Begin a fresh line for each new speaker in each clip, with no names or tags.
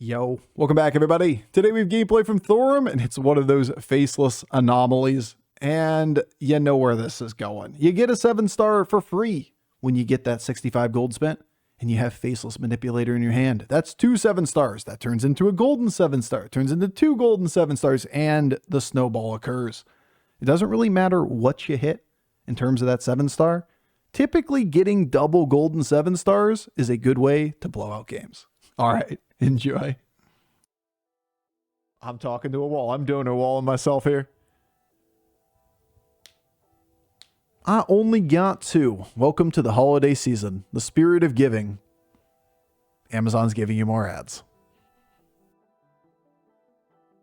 Yo, welcome back everybody. Today we have gameplay from Thorim, and it's one of those faceless anomalies. And you know where this is going. You get a 7-star for free when you get that 65 gold spent, and you have Faceless Manipulator in your hand. That's 2 7-stars. That turns into a golden 7-star, turns into 2 golden 7-stars, and the snowball occurs. It doesn't really matter what you hit in terms of that 7-star. Typically getting double golden 7-stars is a good way to blow out games. All right, enjoy. I'm talking to a wall. I'm doing a wall on myself here. I only got 2. Welcome to the holiday season. The spirit of giving. Amazon's giving you more ads.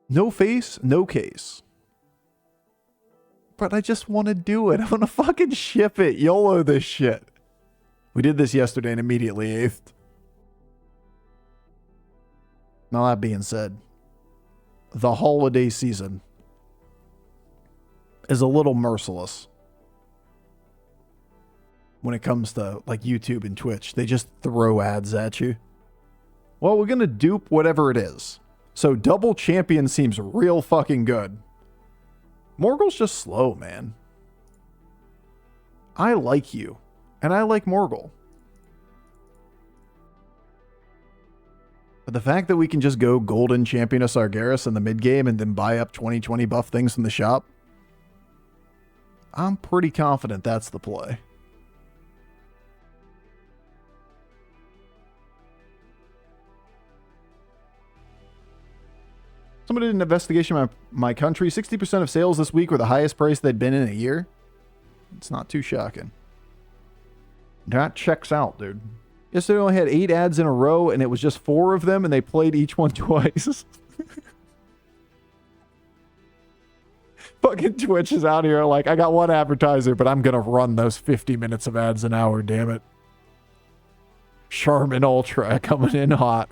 No face, no case. But I just want to do it. I want to fucking ship it. YOLO this shit. We did this yesterday and immediately 8th. Now that being said, the holiday season is a little merciless when it comes to like YouTube and Twitch. They just throw ads at you. Well, we're going to dupe whatever it is. So double champion seems real fucking good. Morgul's just slow, man. I like you, and I like Morgul. But the fact that we can just go golden champion of Sargeras in the mid game and then buy up 20/20 buff things from the shop, I'm pretty confident that's the play. Somebody did an investigation of my country. 60% of sales this week were the highest price they'd been in a year. It's not too shocking. That checks out, dude. Yesterday I only had 8 ads in a row, and it was just 4 of them, and they played each one twice. Fucking Twitch is out here like, I got 1 advertiser, but I'm going to run those 50 minutes of ads an hour, damn it. Charmin Ultra coming in hot.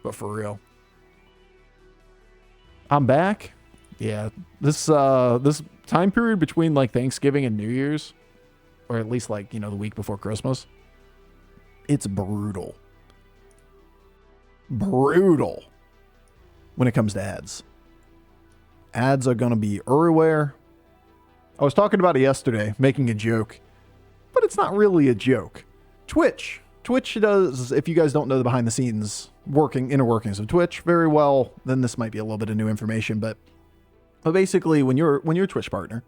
But for real. I'm back. Yeah, this time period between like Thanksgiving and New Year's, or at least like, you know, the week before Christmas, it's brutal. Brutal when it comes to ads. Ads are going to be everywhere. I was talking about it yesterday, making a joke, but it's not really a joke. Twitch does, if you guys don't know the behind the scenes inner workings of Twitch very well, then this might be a little bit of new information, but basically when you're a Twitch partner,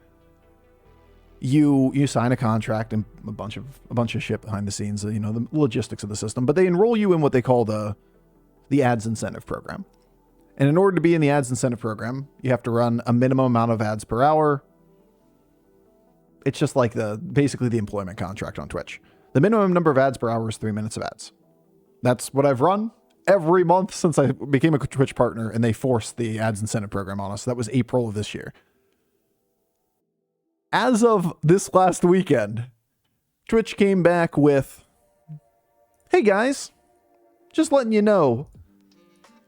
you sign a contract and a bunch of shit behind the scenes, you know, the logistics of the system, but they enroll you in what they call the ads incentive program. And in order to be in the ads incentive program, you have to run a minimum amount of ads per hour. It's just like basically the employment contract on Twitch. The minimum number of ads per hour is 3 minutes of ads. That's what I've run every month since I became a Twitch partner, and they forced the ads incentive program on us. That was April of this year. As of this last weekend, Twitch came back with, hey guys, just letting you know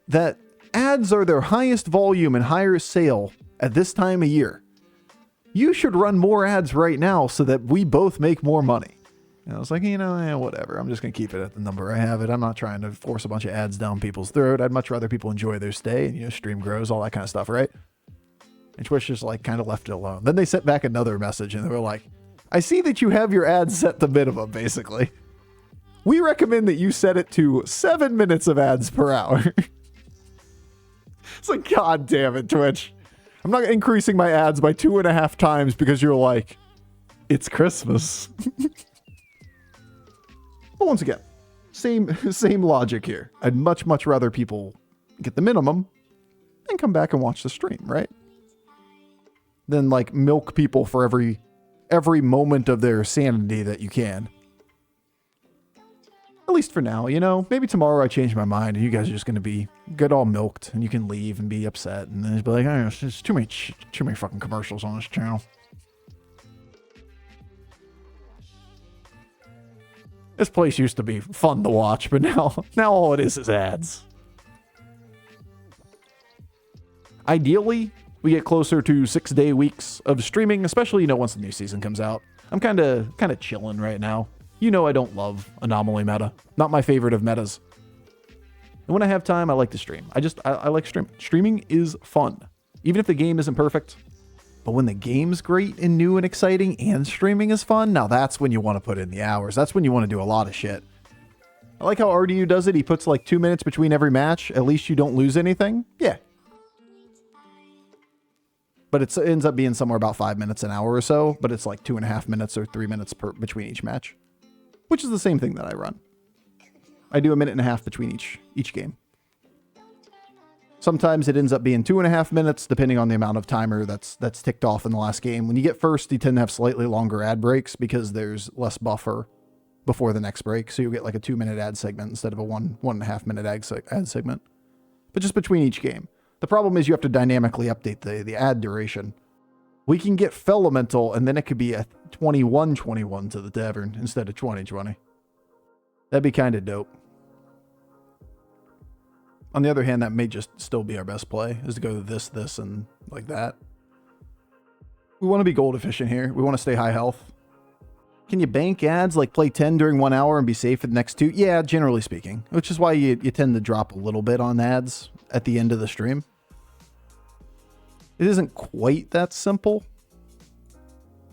that ads are their highest volume and highest sale at this time of year. You should run more ads right now so that we both make more money. And I was like, you know, whatever. I'm just going to keep it at the number I have it. I'm not trying to force a bunch of ads down people's throat. I'd much rather people enjoy their stay and, you know, stream grows, all that kind of stuff, right? And Twitch just like kind of left it alone. Then they sent back another message and they were like, I see that you have your ads set to minimum, basically. We recommend that you set it to 7 minutes of ads per hour. It's like, God damn it, Twitch. I'm not increasing my ads by 2.5 times because you're like, it's Christmas. But once again, same logic here. I'd much rather people get the minimum and come back and watch the stream, right? Than like milk people for every moment of their sanity that you can. At least for now, you know. Maybe tomorrow I change my mind and you guys are just going to get all milked and you can leave and be upset and then be like, oh, there's too many fucking commercials on this channel. This place used to be fun to watch, but now all it is ads. Ideally, we get closer to 6-day weeks of streaming, especially, you know, once the new season comes out. I'm kind of chilling right now. You know I don't love Anomaly meta. Not my favorite of metas. And when I have time, I like to stream. I like streaming. Streaming is fun. Even if the game isn't perfect. But when the game's great and new and exciting and streaming is fun, now that's when you want to put in the hours. That's when you want to do a lot of shit. I like how RDU does it. He puts like 2 minutes between every match. At least you don't lose anything. Yeah. But it ends up being somewhere about 5 minutes an hour or so. But it's like 2.5 minutes or 3 minutes between each match. Which is the same thing that I run. I do 1.5 minutes between each game. Sometimes it ends up being 2.5 minutes, depending on the amount of timer that's ticked off in the last game. When you get first, you tend to have slightly longer ad breaks because there's less buffer before the next break. So you get like a 2-minute ad segment instead of a 1.5 minute ad segment. But just between each game. The problem is you have to dynamically update the ad duration. We can get Felemental, and then it could be a 21-21 to the tavern instead of 20-20. That'd be kind of dope. On the other hand, that may just still be our best play, is to go this, and like that. We want to be gold efficient here. We want to stay high health. Can you bank ads, like play 10 during 1 hour and be safe for the next 2? Yeah, generally speaking. Which is why you tend to drop a little bit on ads at the end of the stream. It isn't quite that simple,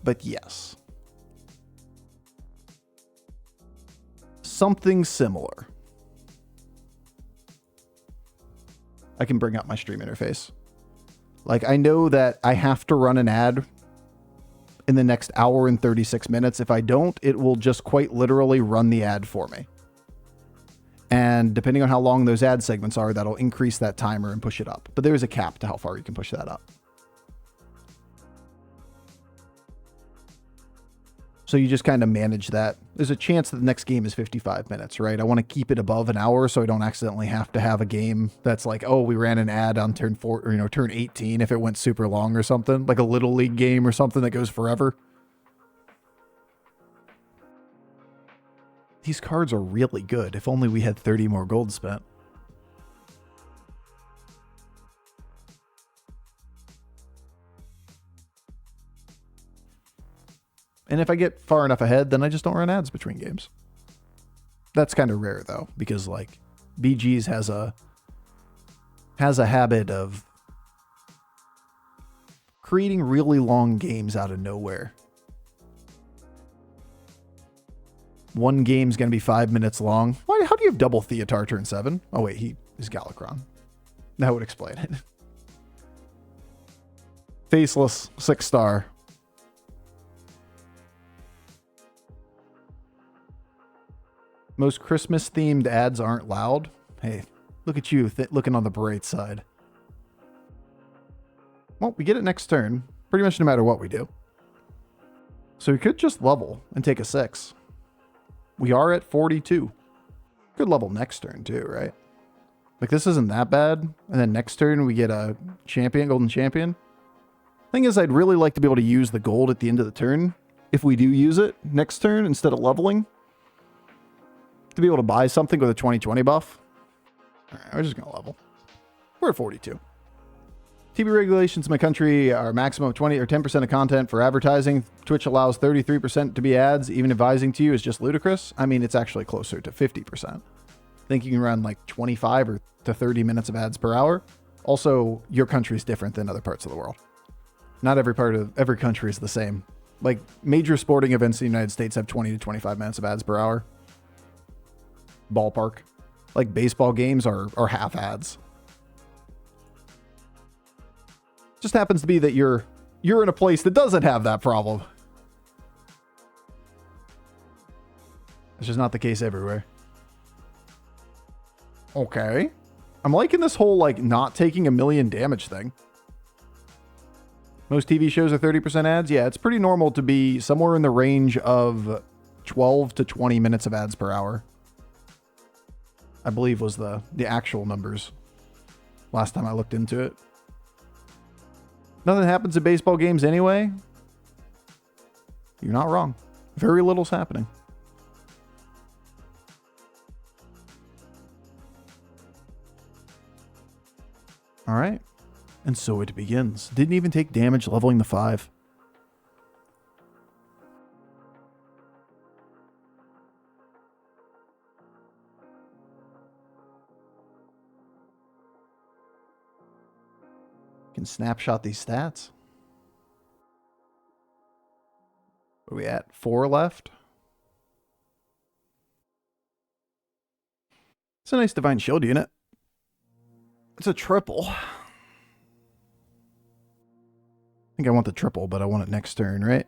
but yes. Something similar. I can bring up my stream interface. Like, I know that I have to run an ad in the next hour and 36 minutes. If I don't, it will just quite literally run the ad for me. And depending on how long those ad segments are, that'll increase that timer and push it up. But there's a cap to how far you can push that up. So you just kind of manage that. There's a chance that the next game is 55 minutes, right? I want to keep it above an hour so I don't accidentally have to have a game that's like, oh, we ran an ad on turn 4, or, turn 18 if it went super long or something, like a Little League game or something that goes forever. These cards are really good. If only we had 30 more gold spent. And if I get far enough ahead, then I just don't run ads between games. That's kind of rare though, because like BG's has a habit of creating really long games out of nowhere. One game's going to be 5 minutes long. Why? How do you have double Theotar turn 7? Oh wait, he is Galakron. That would explain it. Faceless, 6-star. Most Christmas-themed ads aren't loud. Hey, look at you looking on the bright side. Well, we get it next turn, pretty much no matter what we do. So we could just level and take a 6. We are at 42. Could level next turn too, right? Like this isn't that bad. And then next turn we get a champion, golden champion. Thing is, I'd really like to be able to use the gold at the end of the turn. If we do use it next turn instead of leveling. To be able to buy something with a 20/20 buff. All right, we're just going to level. We're at 42. TV regulations in my country are maximum of 20 or 10% of content for advertising. Twitch allows 33% to be ads. Even advising to you is just ludicrous. I mean, it's actually closer to 50%. I think you can run like 25 or to 30 minutes of ads per hour. Also, your country is different than other parts of the world. Not every country is the same. Like major sporting events in the United States have 20 to 25 minutes of ads per hour. Ballpark. Like baseball games are half ads. Just happens to be that you're in a place that doesn't have that problem. It's just not the case everywhere. Okay. I'm liking this whole like not taking 1 million damage thing. Most TV shows are 30% ads. Yeah, it's pretty normal to be somewhere in the range of 12 to 20 minutes of ads per hour. I believe was the actual numbers last time I looked into it. Nothing happens at baseball games anyway. You're not wrong. Very little's happening. All right. And so it begins. Didn't even take damage leveling the 5. Can snapshot these stats. What are we at? 4 left? It's a nice Divine Shield unit. It's a triple. I think I want the triple, but I want it next turn, right?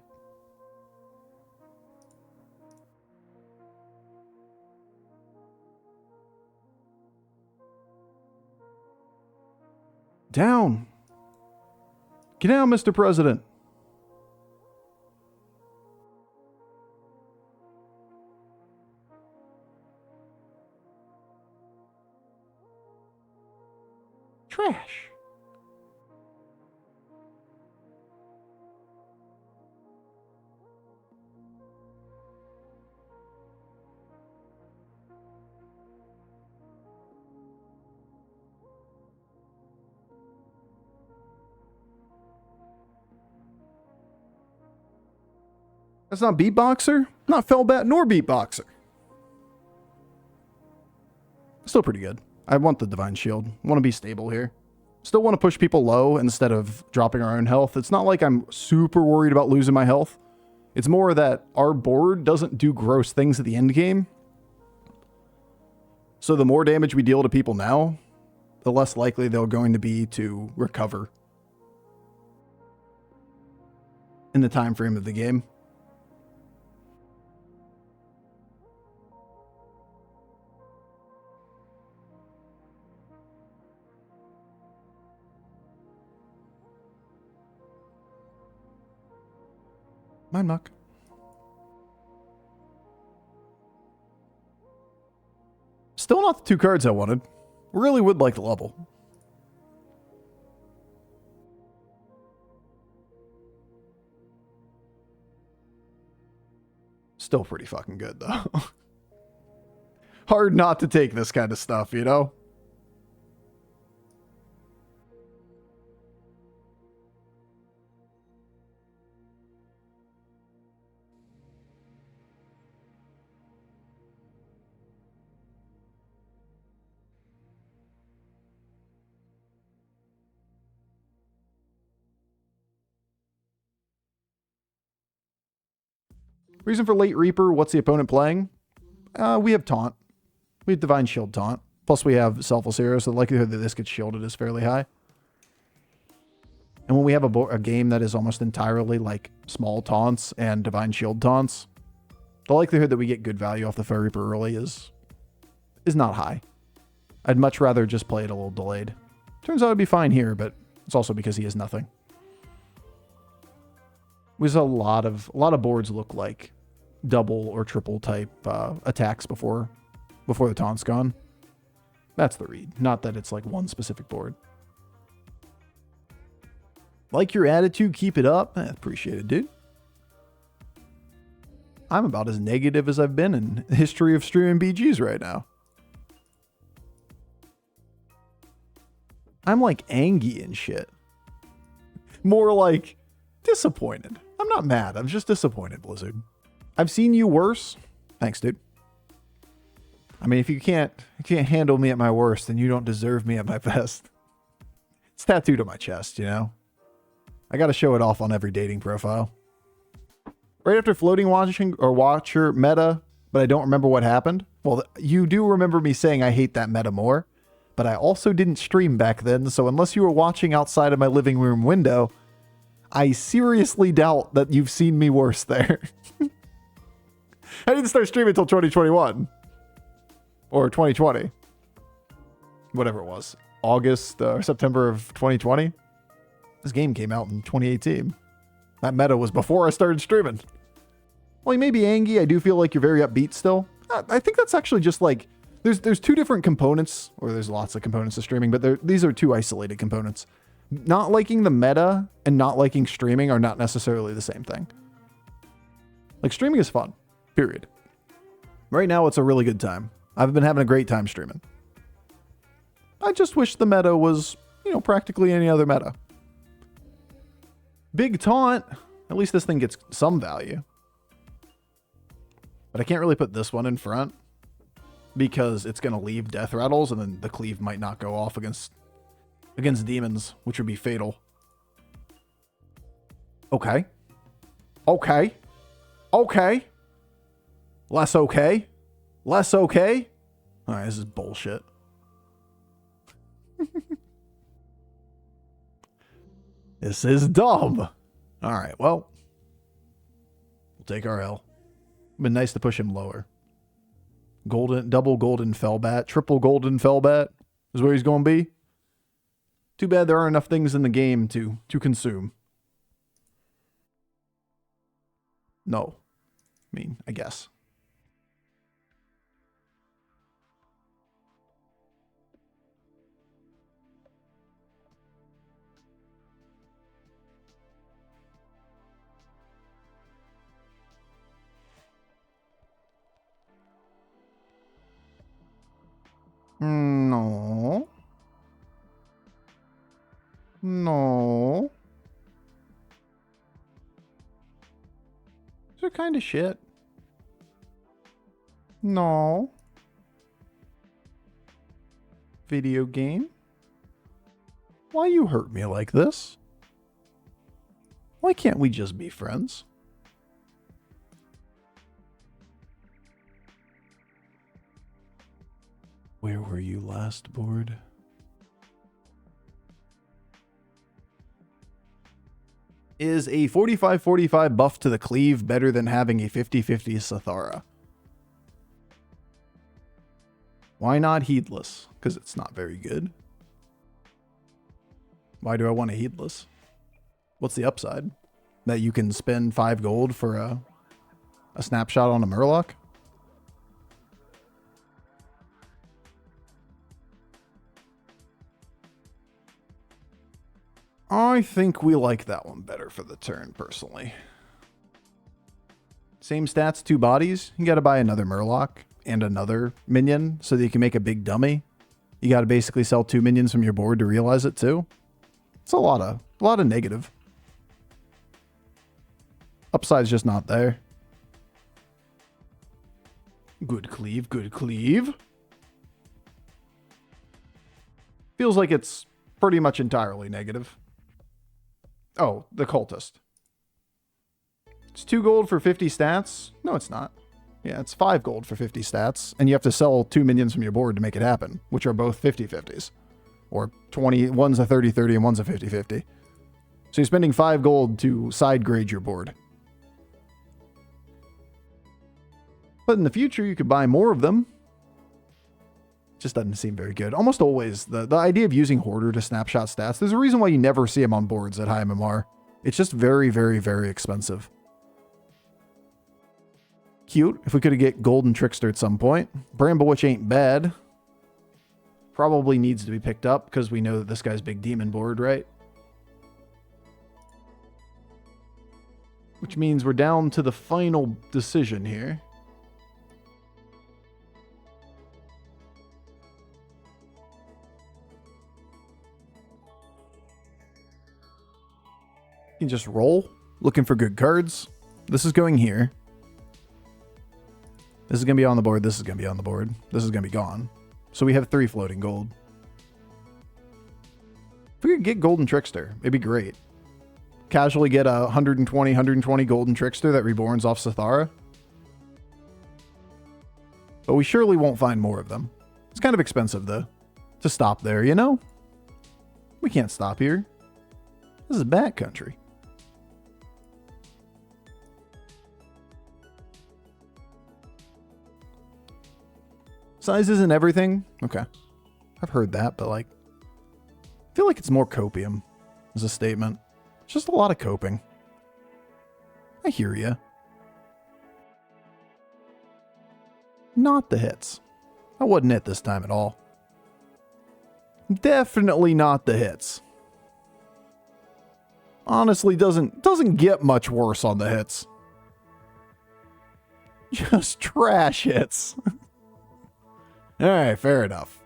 Down. Get down, Mr. President. Trash. That's not Beatboxer, not Fellbat nor Beatboxer. Still pretty good. I want the Divine Shield. Want to be stable here. Still want to push people low instead of dropping our own health. It's not like I'm super worried about losing my health. It's more that our board doesn't do gross things at the end game. So the more damage we deal to people now, the less likely they're going to be to recover in the time frame of the game. Mind Muck. Still not the 2 cards I wanted. Really would like the level. Still pretty fucking good, though. Hard not to take this kind of stuff, you know? Reason for late Reaper, what's the opponent playing? We have Taunt. We have Divine Shield Taunt. Plus we have Selfless Hero, so the likelihood that this gets shielded is fairly high. And when we have a game that is almost entirely like small taunts and Divine Shield taunts, the likelihood that we get good value off the Fire Reaper early is not high. I'd much rather just play it a little delayed. Turns out it'd be fine here, but it's also because he has nothing. There's a lot of boards look like double or triple type attacks before the taunt's gone. That's the read. Not that it's like one specific board. Like your attitude, keep it up. Appreciate it, dude. I'm about as negative as I've been in the history of streaming BGs right now. I'm like angry and shit. More like disappointed. I'm not mad. I'm just disappointed, Blizzard. I've seen you worse. Thanks, dude. I mean, if you can't handle me at my worst, then you don't deserve me at my best. It's tattooed on my chest, you know? I gotta show it off on every dating profile. Right after floating watching or watcher meta, but I don't remember what happened. Well, you do remember me saying I hate that meta more, but I also didn't stream back then, so unless you were watching outside of my living room window, I seriously doubt that you've seen me worse there. I didn't start streaming until 2021. Or 2020. Whatever it was. August or September of 2020. This game came out in 2018. That meta was before I started streaming. Well, you may be angry. I do feel like you're very upbeat still. I think that's actually just like... There's 2 different components, or there's lots of components to streaming, but these are 2 isolated components. Not liking the meta and not liking streaming are not necessarily the same thing. Like, streaming is fun, period. Right now, it's a really good time. I've been having a great time streaming. I just wish the meta was, you know, practically any other meta. Big taunt. At least this thing gets some value. But I can't really put this one in front because it's going to leave death rattles and then the cleave might not go off against demons, which would be fatal. Okay. Okay. Okay. Less okay. Less okay. All right, this is bullshit. This is dumb. All right, well, we'll take our L. Been nice to push him lower. Double golden Fellbat, triple golden Fellbat is where he's going to be. Too bad there aren't enough things in the game to consume. No. I mean, I guess. No. No. These are kind of shit. No. Video game? Why you hurt me like this? Why can't we just be friends? Where were you last, board? Is a 45-45 buff to the cleave better than having a 50-50 Sathara? Why not Heedless? Because it's not very good. Why do I want a Heedless? What's the upside? That you can spend 5 gold for a snapshot on a Murloc? I think we like that one better for the turn, personally. Same stats, 2 bodies. You gotta buy another Murloc and another minion so that you can make a big dummy. You gotta basically sell 2 minions from your board to realize it too. It's a lot of negative. Upside's just not there. Good cleave, good cleave. Feels like it's pretty much entirely negative. Oh, the cultist. It's 2 gold for 50 stats. No, it's not. Yeah, it's 5 gold for 50 stats. And you have to sell 2 minions from your board to make it happen, which are both 50-50s. Or 20, one's a 30-30 and one's a 50-50. So you're spending 5 gold to side grade your board. But in the future, you could buy more of them. Just doesn't seem very good. Almost always, the idea of using Hoarder to snapshot stats, there's a reason why you never see them on boards at high MMR. It's just very, very, very expensive. Cute, if we could get Golden Trickster at some point. Bramblewitch ain't bad. Probably needs to be picked up, because we know that this guy's big demon board, right? Which means we're down to the final decision here. You can just roll, looking for good cards. This is going here. This is going to be on the board. This is going to be on the board. This is going to be gone. So we have 3 floating gold. If we could get Golden Trickster, it'd be great. Casually get a 120 Golden Trickster that reborns off Sathara. But we surely won't find more of them. It's kind of expensive, though, to stop there, you know? We can't stop here. This is Bat Country. Size isn't everything. Okay. I've heard that, but like, I feel like it's more copium as a statement. It's just a lot of coping. I hear ya. Not the hits. I wasn't it this time at all. Definitely not the hits. Honestly, doesn't get much worse on the hits. Just trash hits. Alright, fair enough.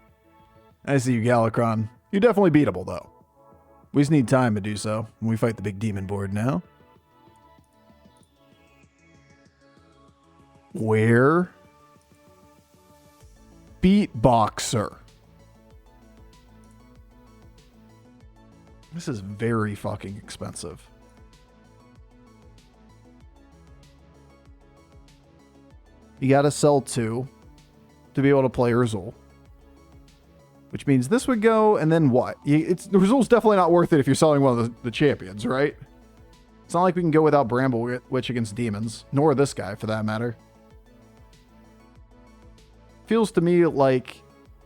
I see you, Galakron. You're definitely beatable, though. We just need time to do so when we fight the big demon board now. Where? Beatboxer. This is very fucking expensive. You got to sell 2 to be able to play Rizul. Which means this would go, and then what? The Rizul's definitely not worth it if you're selling one of the champions, right? It's not like we can go without Bramble Witch against demons, nor this guy for that matter. Feels to me like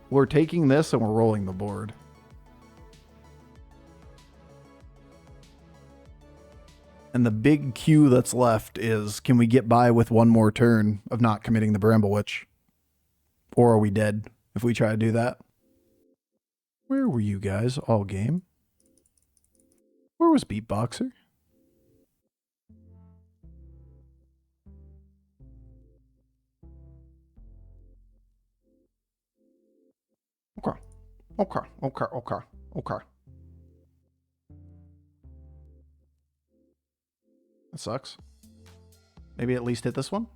we're taking this and we're rolling the board. And the big Q that's left is, can we get by with one more turn of not committing the Bramble Witch? Or are we dead if we try to do that? Where were you guys all game? Where was Beatboxer? Okay. That sucks. Maybe at least hit this one.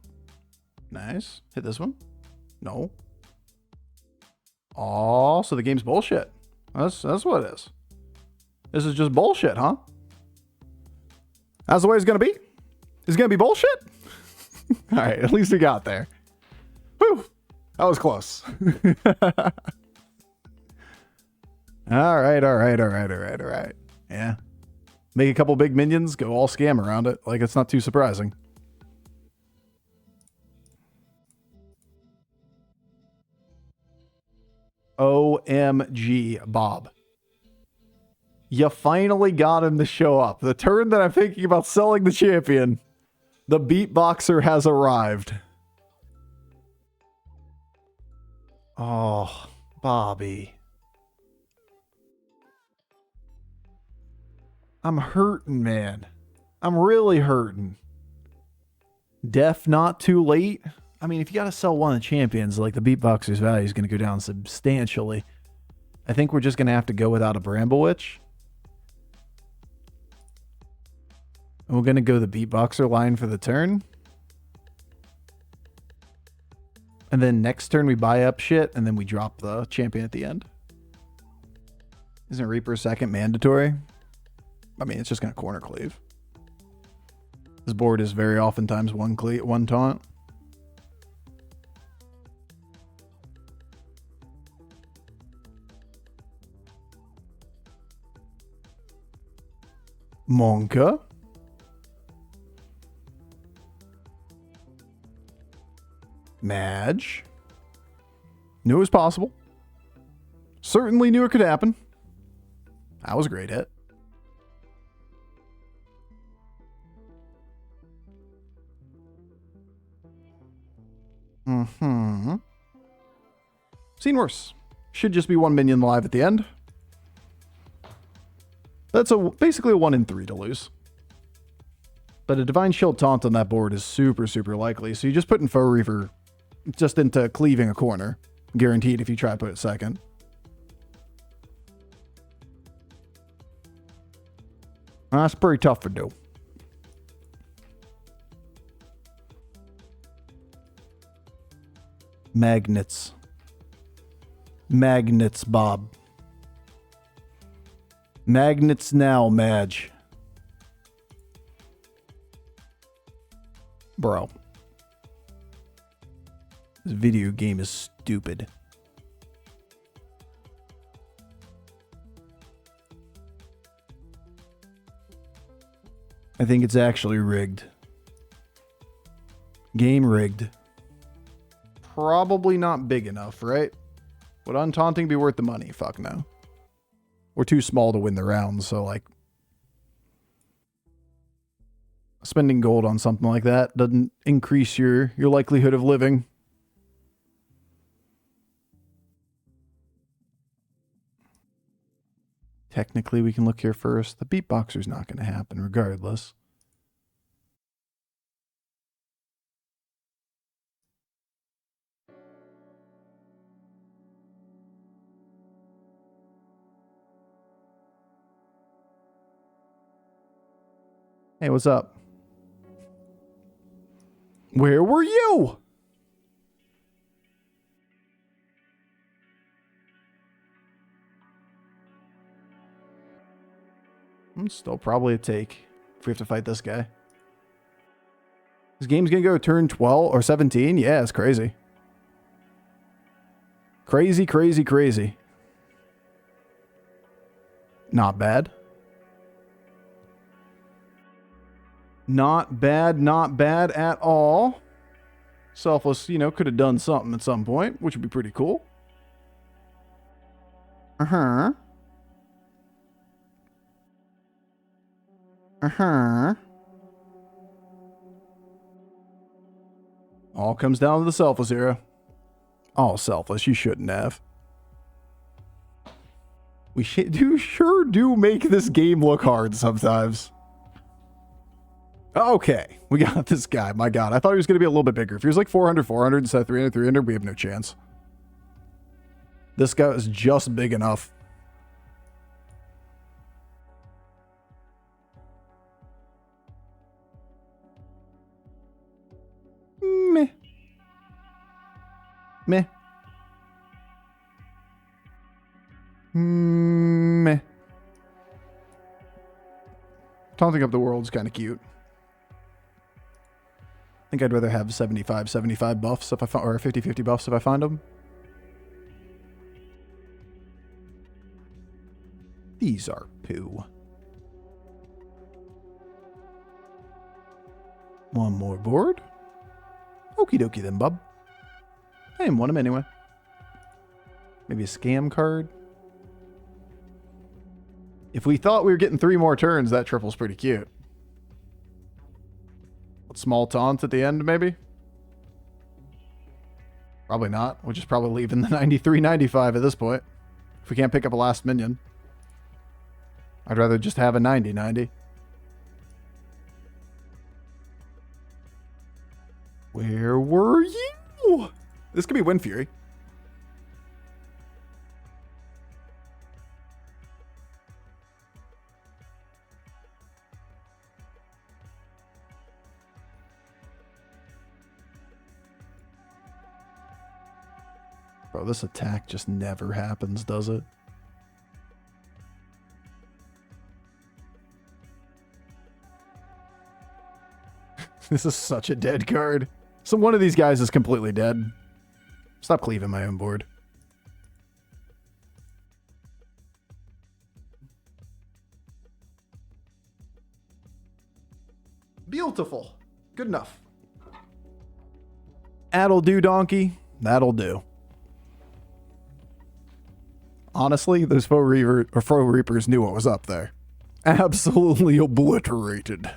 Nice. Hit this one. No. Oh, so the game's bullshit. That's what it is. This is just bullshit, huh? That's the way it's going to be? It's going to be bullshit? All right, at least we got there. Whew. That was close. All right. Yeah. Make a couple big minions, go all scam around it. Like, it's not too surprising. OMG, Bob. You finally got him to show up. The turn that I'm thinking about selling the champion, the beatboxer has arrived. Oh, Bobby. I'm hurting, man. I'm really hurting. Def not too late. I mean, if you got to sell one of the champions, like the beatboxer's value is going to go down substantially. I think we're just going to have to go without a Bramble Witch. And we're going to go the beatboxer line for the turn. And then next turn we buy up shit and then we drop the champion at the end. Isn't Reaper second mandatory? I mean, it's just going to corner cleave. This board is very oftentimes one taunt. Monka. Madge. Knew it was possible. Certainly knew it could happen. That was a great hit. Seen worse. Should just be one minion live at the end. That's basically a 1 in 3 to lose. But a Divine Shield taunt on that board is super, super likely. So you just put in Foe Reaver just into cleaving a corner. Guaranteed if you try to put it second. That's pretty tough to do. Magnets. Magnets, Bob. Magnets now, Madge. Bro. This video game is stupid. I think it's actually rigged. Game rigged. Probably not big enough, right? Would untaunting be worth the money? Fuck no. We're too small to win the round, so like spending gold on something like that doesn't increase your likelihood of living. Technically, we can look here first. The beatboxer's not going to happen regardless. Hey, what's up? Where were you? Still probably a take if we have to fight this guy. This game's gonna go turn 12 or 17. Yeah, it's crazy. Crazy, crazy, crazy. Not bad. Not bad at all. Selfless, you know, could have done something at some point, which would be pretty cool. Uh-huh. Uh-huh. All comes down to the Selfless era. Oh, Selfless, you shouldn't have. We sure do make this game look hard sometimes. Okay, we got this guy. My God, I thought he was going to be a little bit bigger. If he was like 400 instead of 300, we have no chance. This guy is just big enough. Meh. Meh. Meh. Taunting up the world's kind of cute. I think I'd rather have 75 buffs if I find, or 50 buffs if I find them. These are poo. One more board. Okie dokie then, bub. I didn't want him anyway. Maybe a scam card. If we thought we were getting 3 more turns, that triple's pretty cute. What, small taunt at the end, maybe? Probably not. We're just probably leaving the 93-95 at this point. If we can't pick up a last minion. I'd rather just have a 90-90. Where were you? This could be Wind Fury. Bro, this attack just never happens, does it? This is such a dead card. So one of these guys is completely dead. Stop cleaving my own board. Beautiful. Good enough. That'll do, donkey. That'll do. Honestly, those Foe Reapers knew what was up there. Absolutely obliterated.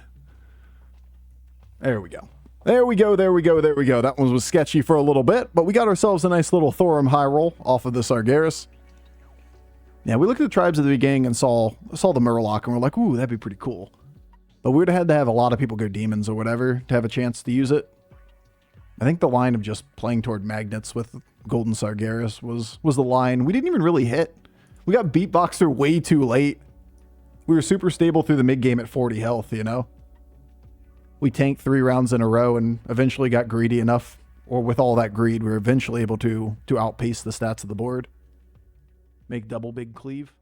There we go. There we go. That one was sketchy for a little bit, but we got ourselves a nice little Thorim high roll off of this Argeris. Yeah, we looked at the tribes at the beginning and saw the Murloc, and we're like, ooh, that'd be pretty cool. But we would have had to have a lot of people go demons or whatever to have a chance to use it. I think the line of just playing toward magnets with Golden Sargeras was the line. We didn't even really hit. We got beatboxer way too late. We were super stable through the mid game at 40 health, you know? We tanked 3 rounds in a row and eventually got greedy enough, or with all that greed, we were eventually able to outpace the stats of the board. Make double big cleave.